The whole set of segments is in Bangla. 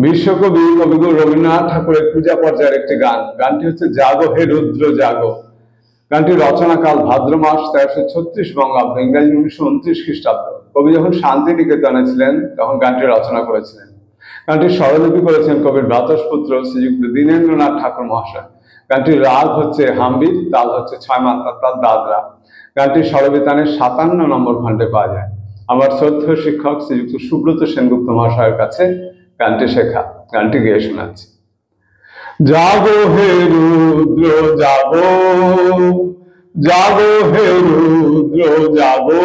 বিশ্বকবি কবিগুরু রবীন্দ্রনাথ ঠাকুরের পূজা পর্যায়ের একটি গান। গানটি হচ্ছে জাগো হে রুদ্র জাগো। গানটি রচনাকাল ভাদ্র মাস 1336 বঙ্গাব্দ, ইংরেজি 1929 খ্রিস্টাব্দ। কবি যখন শান্তিনিকেতনে ছিলেন তখন গানটি রচনা করেছিলেন। গানটি স্বরলিপি করেছেন কবির ভ্রাতুষ্পুত্র শ্রীযুক্ত দীনেন্দ্রনাথ ঠাকুর মহাশয়। গানটির রাগ হচ্ছে হাম্বির, তাল হচ্ছে 6 মাত্রার তাল দাদরা। গানটি স্বরবিতানের 57 নম্বর খণ্ডে পাওয়া যায়। আমার শ্রদ্ধেয় শিক্ষক শ্রীযুক্ত সুব্রত সেনগুপ্ত মহাশয়ের কাছে গানটি শেখা। গানটি গেয়ে শোনাচ্ছি। জাগো হে রুদ্র জাগো, জাগো হে রুদ্র জাগো,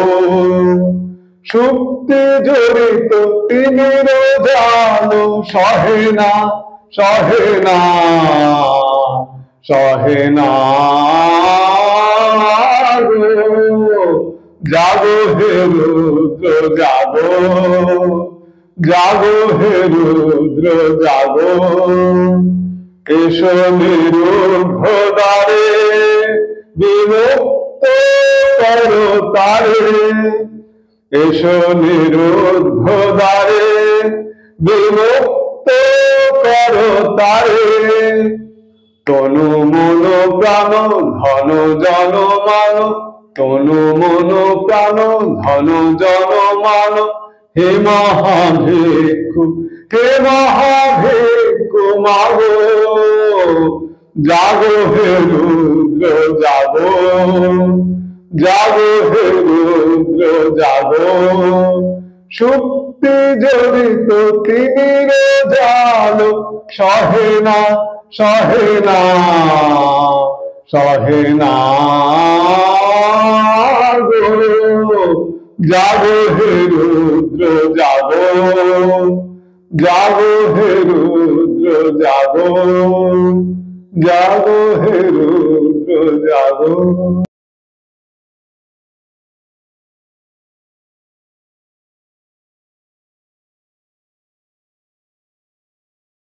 সুপ্তি জড়িত তিমির জালো, সহে না সহে না সহে না জাগো হে রুদ্র জাগো, জাগো হে রুদ্র জাগো, এসো নিরুদ্ধদ্বারে বিমুক্ত করো তারে, এসো নিরুদ্ধদ্বারে বিমুক্ত করো তারে, তনু মন প্রাণ ধন জন মান, তনু মন প্রাণ ধন জন মান, হে মহাভিক্ষু হে মহাভিক্ষু মাগো, জাগো হে রুদ্র জাগো, জাগো হে রুদ্র জাগো, সুপ্তি জড়িত তিমির জালো, সহে না সহে না সহে না জাগো হে রুদ্র জাগো, জাগো হে রুদ্র জাগো, জাগো হে রুদ্র জাগো।